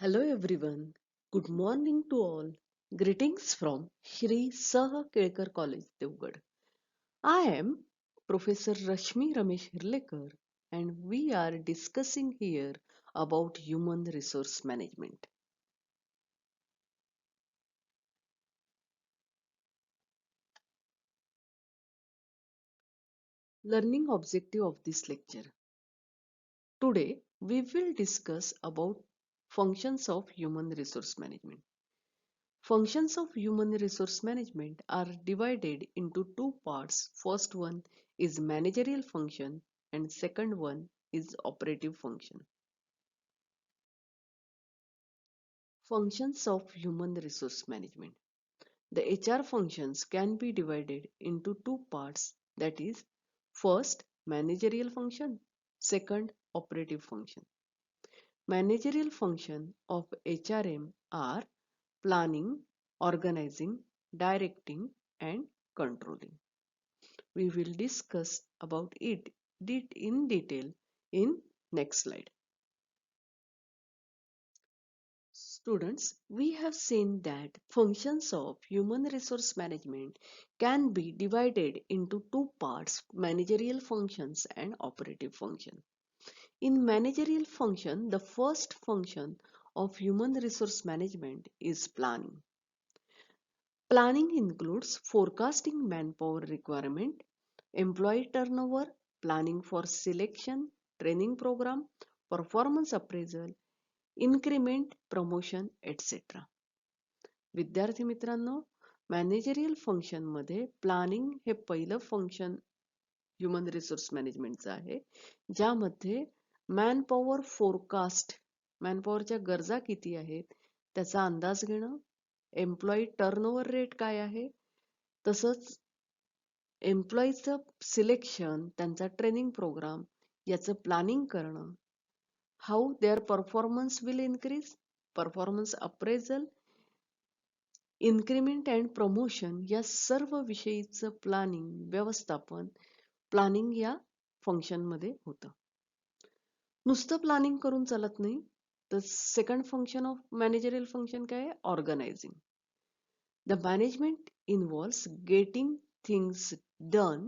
Hello everyone. Good morning to all. Greetings from Shri Saha Kelkar College, Devgad. I am Professor Rashmi Ramesh Hirlekar and we are discussing here about human resource management. Learning objective of this lecture. Today we will discuss about functions of human resource management. Functions of human resource management are divided into two parts. First one is managerial function and second one is operative function. Functions of human resource management. The HR functions can be divided into two parts, that is, first managerial function, second operative function. Managerial function of HRM are planning, organizing, directing and controlling. We will discuss about it in detail in next slide. Students, we have seen that functions of human resource management can be divided into two parts, managerial functions and operative function. In managerial function, the first function of human resource management is planning. Planning includes forecasting manpower requirement, employee turnover, planning for selection, training program, performance appraisal, increment, promotion, etc. विद्यार्थी मित्रांनो, managerial function मध्ये planning हे पहिलं function human resource मॅनेजमेंटचं आहे, ज्यामध्ये manpower forecast, मॅनपॉवरच्या गरजा किती आहेत त्याचा अंदाज घेणं, एम्प्लॉई टर्नओव्हर रेट काय आहे, तसंच एम्प्लॉईचं सिलेक्शन, त्यांचा ट्रेनिंग प्रोग्राम याचं प्लॅनिंग करणं, how their performance will increase, performance appraisal, increment and promotion या सर्व विषयीचं प्लॅनिंग, व्यवस्थापन, प्लॅनिंग या फंक्शनमध्ये होतं. नुसतं प्लॅनिंग करून चालत नाही, तर second function of managerial function काय आहे? Organising. The management involves getting things done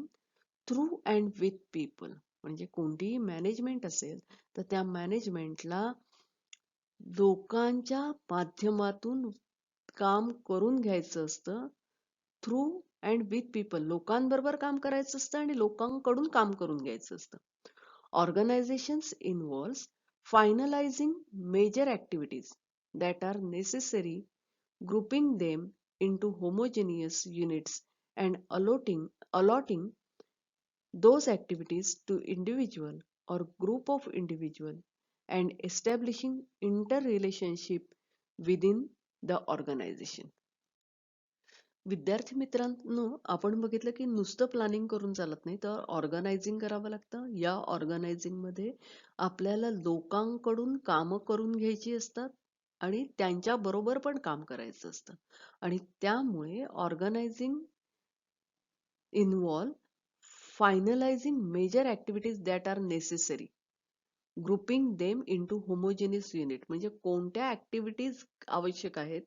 through and with people. म्हणजे कोणतीही मॅनेजमेंट असेल तर त्या मॅनेजमेंटला लोकांच्या माध्यमातून काम करून घ्यायचं असतं, थ्रू अँड विथ पीपल. लोकांबरोबर काम करायचं असतं आणि लोकांकडून काम करून घ्यायचं असतं. Organisations involves finalising major activities that are necessary, grouping them into homogeneous units and allotting those activities to individual or group of individual and establishing interrelationship within the organization. विद्यार्थी मित्रांनो, आपण बघितलं की नुसतं प्लॅनिंग करून चालत नाही, तर ऑर्गनायझिंग करावं लागतं. या ऑर्गनायझिंग मध्ये आपल्याला लोकांकडून कामं करून घ्यायची असतात आणि त्यांच्या बरोबर पण काम करायचं असतं, आणि त्यामुळे organising involve finalizing major activities that are necessary, grouping them into homogeneous unit. म्हणजे कोणत्या ऍक्टिव्हिटीज आवश्यक आहेत,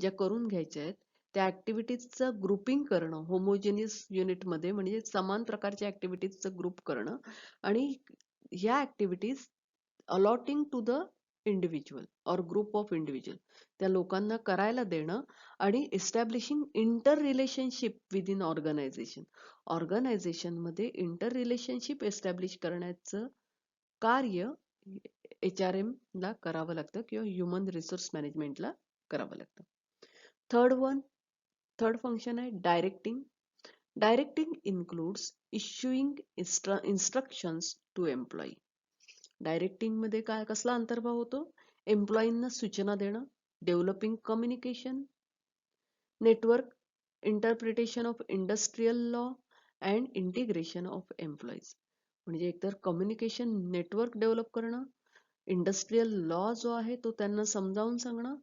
ज्या करून घ्यायच्या आहेत, त्या ऍक्टिव्हिटीजचं ग्रुपिंग करणं होमोजेनियस युनिट मध्ये, म्हणजे समान प्रकारच्या ऍक्टिव्हिटीजचं ग्रुप करणं, आणि ह्या activities allotting to the individual or group of individual, त्या लोकांना करायला देणं, आणि establishing inter relationship within organisation. Organisation मध्ये इंटर रिलेशनशिप एस्टॅब्लिश करण्याचं कार्य HRM ला करावं लागतं किंवा ह्युमन रिसोर्स मॅनेजमेंटला करावं लागतं. थर्ड फंक्शन आहे directing. Directing includes issuing instructions to employee. Directing मध्ये काय कसला अंतर्भाव होतो? एम्प्लॉईंना सूचना देणं, developing communication network, interpretation of industrial law and integration of employees. म्हणजे एकतर कम्युनिकेशन नेटवर्क डेव्हलप करणं, इंडस्ट्रियल लॉ जो आहे तो त्यांना समजावून सांगणं,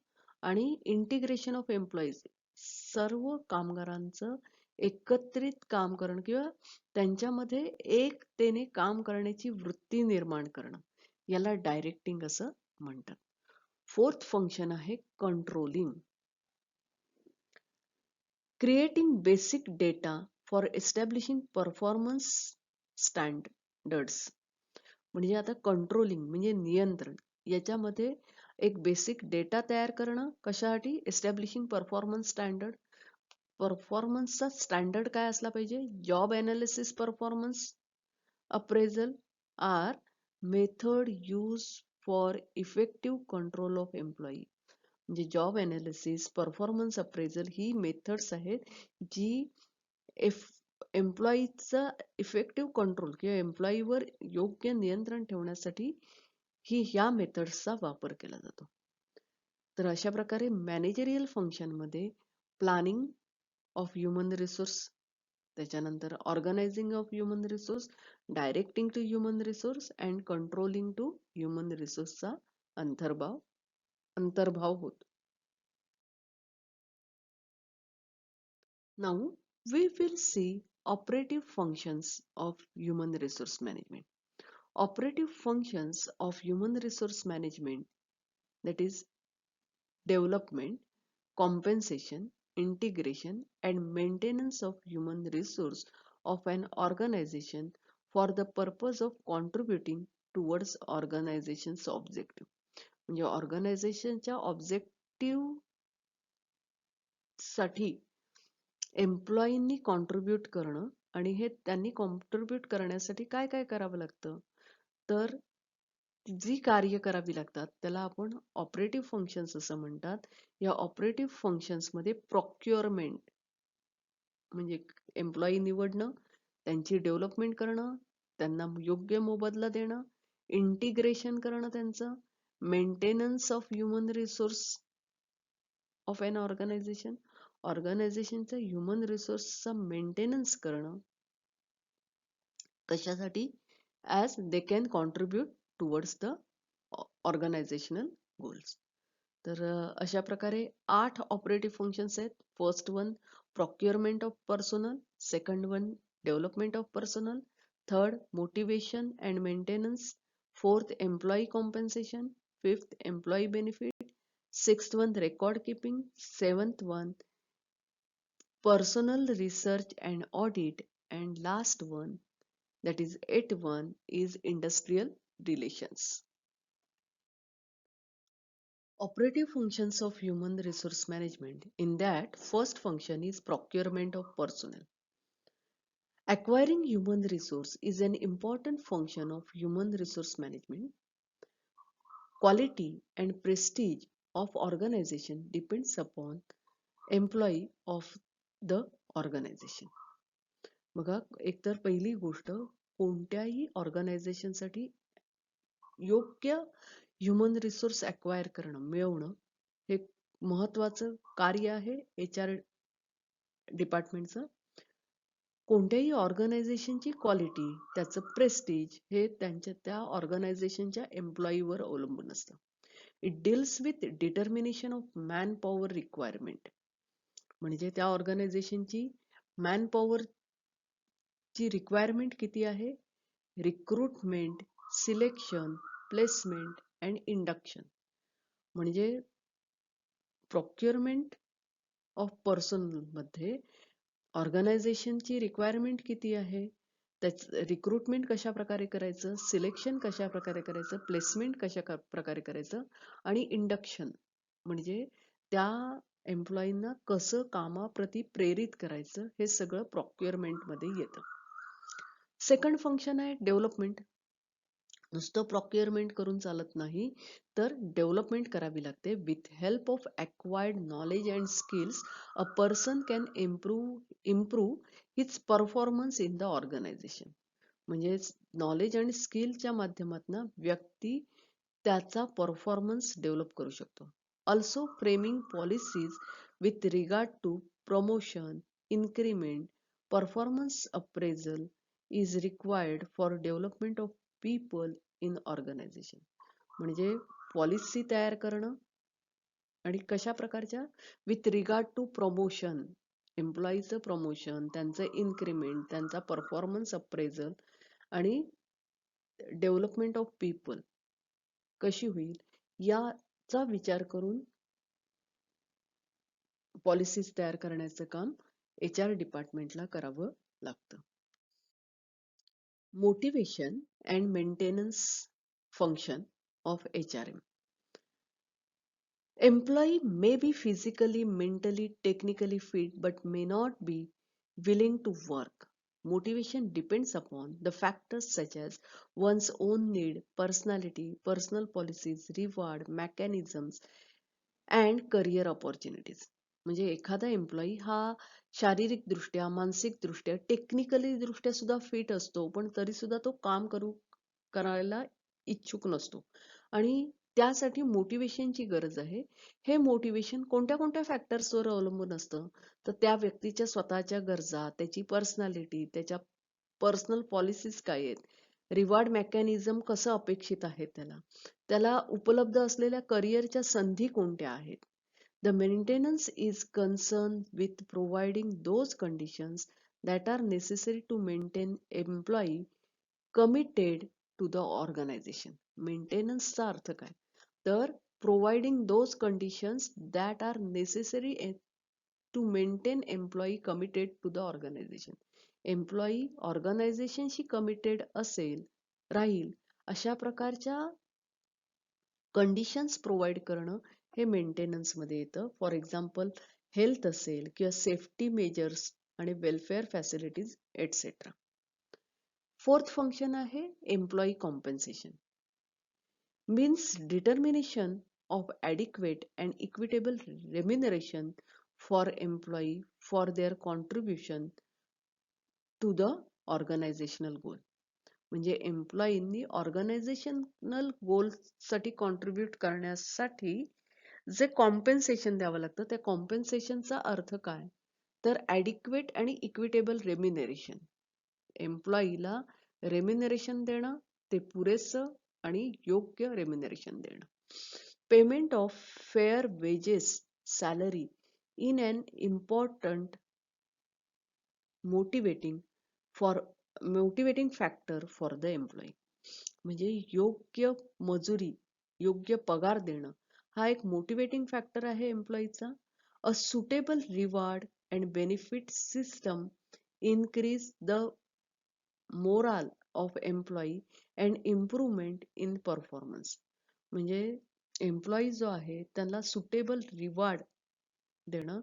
आणि इंटिग्रेशन ऑफ एम्प्लॉईज, सर्व कामगारांचं एकत्रित काम करणं किंवा त्यांच्यामध्ये एकतेने काम करण्याची वृत्ती निर्माण करणं, याला डायरेक्टिंग असं म्हणतात. फोर्थ फंक्शन आहे controlling. Creating basic data for establishing performance standards. म्हणजे आता कंट्रोलिंग म्हणजे नियंत्रण, याच्यामध्ये एक बेसिक डेटा तयार करणं. कशासाठी? Establishing performance standard. परफॉर्मन्सचा स्टँडर्ड काय असला पाहिजे? Job analysis performance appraisal are method use for effective control of employee. म्हणजे जॉब एनालिसिस, परफॉर्मन्स अप्रेझल ही मेथड्स आहेत जी एम्प्लॉईचा इफेक्टिव्ह कंट्रोल किंवा एम्प्लॉईवर योग्य नियंत्रण ठेवण्यासाठी ह्या मेथड्सचा वापर केला जातो. तर अशा प्रकारे मॅनेजरियल फंक्शनमध्ये प्लॅनिंग ऑफ ह्युमन रिसोर्स, त्याच्यानंतर organising of human resource, directing to human resource and controlling to human रिसोर्सचा अंतर्भाव होतो. Now we will see operative functions of human resource management. Operative functions of human resource management, that is development, compensation, integration and maintenance of human resource of an organization for the purpose of contributing towards organization's objective. म्हणजे ऑर्गनायझेशनच्या objective साठी एम्प्लॉईंनी contribute करणं. आणि हे त्यांनी contribute करण्यासाठी काय काय करावं लागतं, तर जी कार्य करावी लागतात त्याला आपण ऑपरेटिव्ह फंक्शन्स असं म्हणतात. या ऑपरेटिव्ह फंक्शन्समध्ये प्रोक्युअरमेंट म्हणजे एम्प्लॉई निवडणं, त्यांची डेव्हलपमेंट करणं, त्यांना योग्य मोबदला देणं, इंटिग्रेशन करणं त्यांचं, maintenance of human resource of an organisation, ऑर्गनायझेशनचं ह्युमन रिसोर्सचा मेंटेनन्स करणं. कशासाठी? As they can contribute towards the organisational goals. तर अशा प्रकारे 8 ऑपरेटिव्ह फंक्शन्स आहेत. First one procurement of personnel, second one development of personnel, third motivation and maintenance, fourth employee compensation, fifth employee benefit, sixth one record keeping, seventh one personal research and audit, and last one, that is 8th one, is industrial relations. Operative functions of human resource management, in that first function is procurement of personnel. Acquiring human resource is an important function of human resource management. Quality and prestige of organization depends upon employee of the organization. बघा, एकतर पहिली गोष्ट, कोणत्याही ऑर्गनायझेशनसाठी योग्य human resource acquire करणं, मिळवणं हे महत्वाचं कार्य आहे HR डिपार्टमेंटचं. कोणत्याही ऑर्गनायझेशनची क्वालिटी, त्याचं प्रेस्टीज हे त्या ऑर्गनायझेशनच्या एम्प्लॉईवर अवलंबून असतं. It deals with determination of man power requirement. म्हणजे त्या ऑर्गनायझेशनची मॅन पॉवर ची रिक्वायरमेंट किती आहे, recruitment, selection, placement and induction. म्हणजे प्रोक्युअरमेंट ऑफ पर्सनल मध्ये ऑर्गनायझेशनची रिक्वायरमेंट किती आहे, रिक्रुटमेंट कशा प्रकारे करायचं, सिलेक्शन कशा प्रकारे करायचं, प्लेसमेंट कशा प्रकारे करायचं आणि इंडक्शन म्हणजे त्या एम्प्लॉईंना कसं कामाप्रती प्रेरित करायचं, हे सगळं प्रोक्युअरमेंट मध्ये येतं. सेकंड फंक्शन आहे डेव्हलपमेंट. नुसतं प्रोक्युअरमेंट करून चालत नाही, तर डेव्हलपमेंट करावी लागते. With help of acquired knowledge and skills a person can improve his performance in the organisation. म्हणजे नॉलेज आणि स्किलच्या माध्यमातून व्यक्ती त्याचा परफॉर्मन्स डेव्हलप करू शकतो. Also framing policies with regard to promotion, increment, performance appraisal is required for development of people in organization. म्हणजे policy तयार करणं आणि कशा प्रकारच्या, with regard to promotion, एम्प्लॉईचं promotion, त्यांचं इन्क्रीमेंट, त्यांचा परफॉर्मन्स अप्रेझल आणि डेव्हलपमेंट ऑफ पीपल कशी होईल, या चा विचार करून पॉलिसीज तयार करण्याचं काम HR डिपार्टमेंटला करावं लागतं. Motivation and maintenance function of HRM. Employee may be physically, mentally, technically fit but may not be willing to work. Motivation depends upon the factors such as one's own need, personality, personal policies, reward, mechanisms, and career opportunities. म्हणजे एखादा employee हा शारीरिक दृष्ट्या, मानसिक दृष्ट्या, technically दृष्ट्या सुद्धा fit असतो, पण तरी सुद्धा तो काम करायला इच्छुक नसतो. आणि त्यासाठी मोटिवेशनची गरज आहे. हे मोटिवेशन कोणत्या कोणत्या फॅक्टर्सवर अवलंबून असतं, तर त्या व्यक्तीच्या स्वतःच्या गरजा, त्याची पर्सनॅलिटी, त्याच्या पर्सनल पॉलिसीज काय आहेत, रिवॉर्ड मेकॅनिझम कसं अपेक्षित आहे त्याला, त्याला उपलब्ध असलेल्या करिअरच्या संधी कोणत्या आहेत. The maintenance is concerned with providing those conditions that are necessary to maintain employee committed to the organization. Maintenance चा अर्थ काय? तर providing those conditions that are necessary to maintain employee committed to the organization. Employee organization she committed असेल, राहील अशा प्रकारच्या conditions provide करणं हे मेंटेनन्स मध्ये येतं. फॉर एक्झाम्पल हेल्थ असेल किंवा सेफ्टी मेजर्स आणि welfare facilities etcetera. Fourth function आहे employee compensation. Means determination of adequate and equitable remuneration for employee for their contribution to the organisational goal. म्हणजे एम्प्लॉईंनी ऑर्गनायझेशनल गोलसाठी कॉन्ट्रीब्यूट करण्यासाठी जे कॉम्पेन्सेशन द्यावं लागतं, त्या कॉम्पेन्सेशनचा अर्थ काय, तर ॲडिक्वेट आणि इक्विटेबल रेम्युनरेशन. एम्प्लॉईला रेम्युनरेशन देणं, ते पुरेसं आणि योग्य रेम्युनरेशन देणं. Payment of fair wages salary in an important motivating factor for the employee. म्हणजे योग्य मजुरी, योग्य पगार देणं हा एक मोटिवेटिंग फॅक्टर आहे एम्प्लॉईचा. A suitable reward and benefit system increase the morale of employee and improvement in performance. म्हणजे एम्प्लॉई जो आहे त्यांना सुटेबल रिवॉर्ड देणं,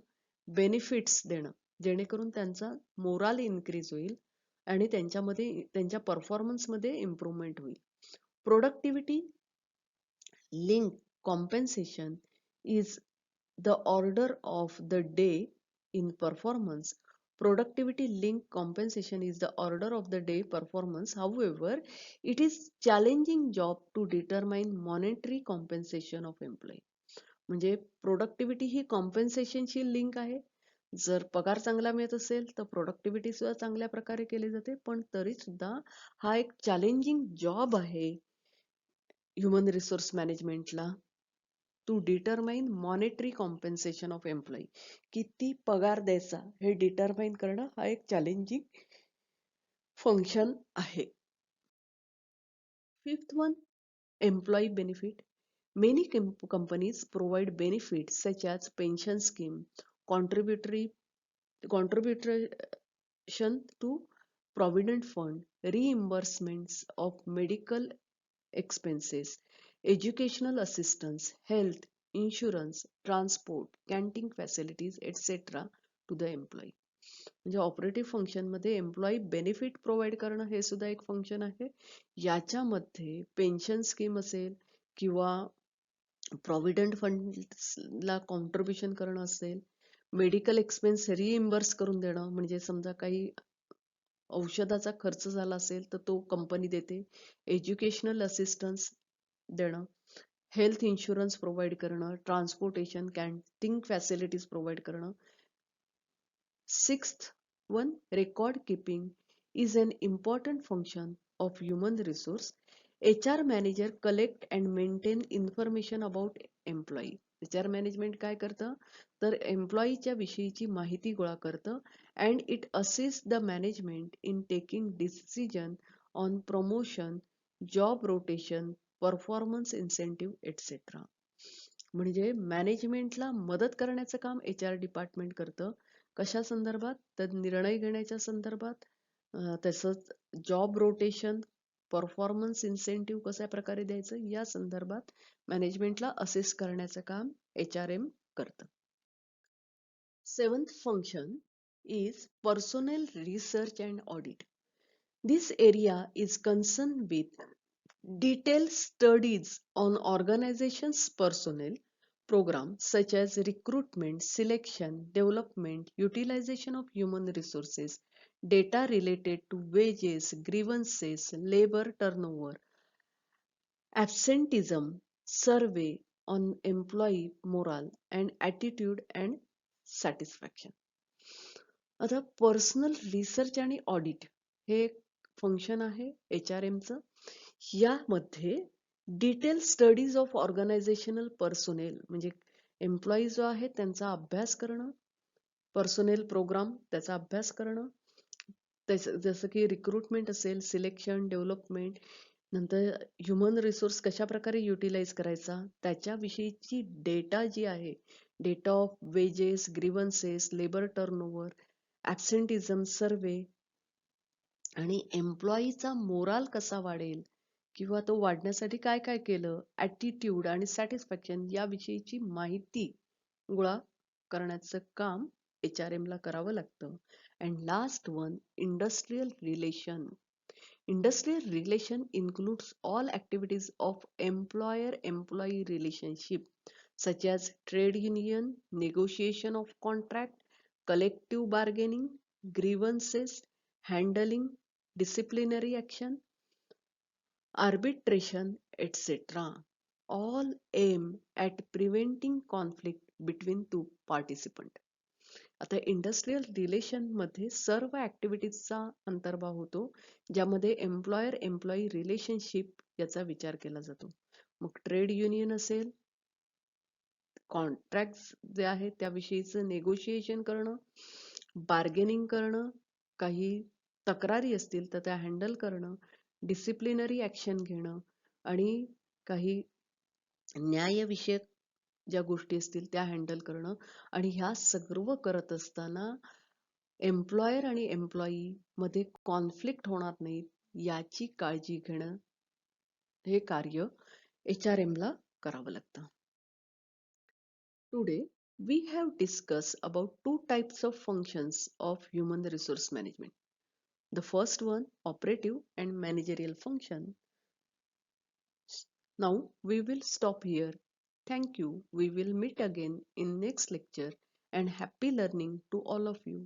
बेनिफिट्स देणं, जेणेकरून त्यांचा मोराल इन्क्रीज होईल आणि त्यांच्यामध्ये त्यांच्या परफॉर्मन्समध्ये इम्प्रूव्हमेंट होईल. Productivity link compensation is the order of the day in performance. Productivity linked compensation is the order of the day performance. However, it is challenging job to determine monetary compensation of employee. म्हणजे productivity ही कॉम्पेन्सेशनशी link आहे. जर पगार चांगला मिळत असेल तर productivity सुद्धा चांगल्या प्रकारे केली जाते, पण तरी सुद्धा हा एक चॅलेंजिंग जॉब आहे ह्युमन रिसोर्स मॅनेजमेंटला to determine monetary compensation of employee. किती पगार द्यायचा हे डिटरमाइन करणं हा एक चॅलेंजिंग फंक्शन आहे. Fifth one, employee benefit. Many companies provide benefits such as pension scheme, contribution to provident fund, reimbursements of medical expenses, educational assistance, health, insurance, transport, canteen facilities, etc. to the employee. म्हणजे operative function मध्ये employee benefit provide करणं हे सुद्धा एक function आहे. याच्यामध्ये pension scheme असेल किंवा प्रॉव्हिडंट फंडला कॉन्ट्रीब्युशन करणं असेल, मेडिकल एक्सपेन्स रिइम्बर्स करून देणं, म्हणजे समजा काही औषधाचा खर्च झाला असेल तर तो कंपनी देते, एज्युकेशनल असिस्टन्स देणं, हेल्थ इन्शुरन्स प्रोव्हाइड करणं, ट्रान्सपोर्टेशन, कॅन्टीन फॅसिलिटीज प्रोव्हाइड करणं. Sixth one, record keeping is an important function of human resource. HR manager collect and maintain information about employee. HR management काय करतं, तर एम्प्लॉईच्या विषयीची माहिती गोळा करतं and it assist the management in taking decision on promotion, job rotation, performance incentive etcetera. म्हणजे मॅनेजमेंटला मदत करण्याचं काम HR डिपार्टमेंट करतं. कशा संदर्भात? तर निर्णय घेण्याच्या संदर्भात, तसंच जॉब रोटेशन, परफॉर्मन्स इन्सेंटिव्ह कशा प्रकारे द्यायचं या संदर्भात मॅनेजमेंटला असेस करण्याचं काम HRM करतं. Seventh function is personnel research and audit. This area is concerned with detailed studies on organizations' personnel programs such as recruitment, selection, development, utilization of human resources, data related to wages, grievances, labor turnover, absenteeism, survey on employee morale and attitude and satisfaction. आता personal research आणि audit हे एक function आहे HRMचं. यामध्ये detail studies of organisational personnel म्हणजे employee जो आहे त्यांचा अभ्यास करणं, पर्सोनेल प्रोग्राम त्याचा अभ्यास करणं, जसं की रिक्रुटमेंट असेल, सिलेक्शन, डेव्हलपमेंट, नंतर ह्युमन रिसोर्स कशा प्रकारे युटिलाइज करायचा त्याच्याविषयीची डेटा जी आहे, data of wages, grievances, labour turnover, absenteeism survey आणि एम्प्लॉईचा मोराल कसा वाढेल किंवा तो वाढण्यासाठी काय काय केलं, ॲटिट्यूड आणि सॅटिस्फॅक्शन याविषयीची माहिती गोळा करण्याचं काम HRM ला करावं लागतं. And last one, industrial relation. Industrial relation includes all activities of employer-employee relationship such as trade union, negotiation of contract, collective bargaining, grievances, handling, disciplinary action, arbitration, etc. All aim at preventing conflict between two participants. आता industrial relation मध्ये सर्व ऍक्टिव्हिटीजचा अंतर्भाव होतो ज्यामध्ये employer employee relationship याचा विचार केला जातो. मग ट्रेड युनियन असेल, कॉन्ट्रॅक्ट जे आहे त्याविषयीचं नेगोशिएशन करणं, बार्गेनिंग करणं, काही तक्रारी असतील तर त्या हँडल करणं, डिसिप्लिनरी ऍक्शन घेणं आणि काही न्यायविषयक ज्या गोष्टी असतील त्या हँडल करणं. आणि ह्या सर्व करत असताना एम्प्लॉयर आणि एम्प्लॉई मध्ये कॉन्फ्लिक्ट होणार नाहीत याची काळजी घेणं हे कार्य HRM ला करावं लागतं. Today we have discussed about two types of functions of human resource management. The first one, operative and managerial function. Now we will stop here. Thank you. We will meet again in next lecture and happy learning to all of you.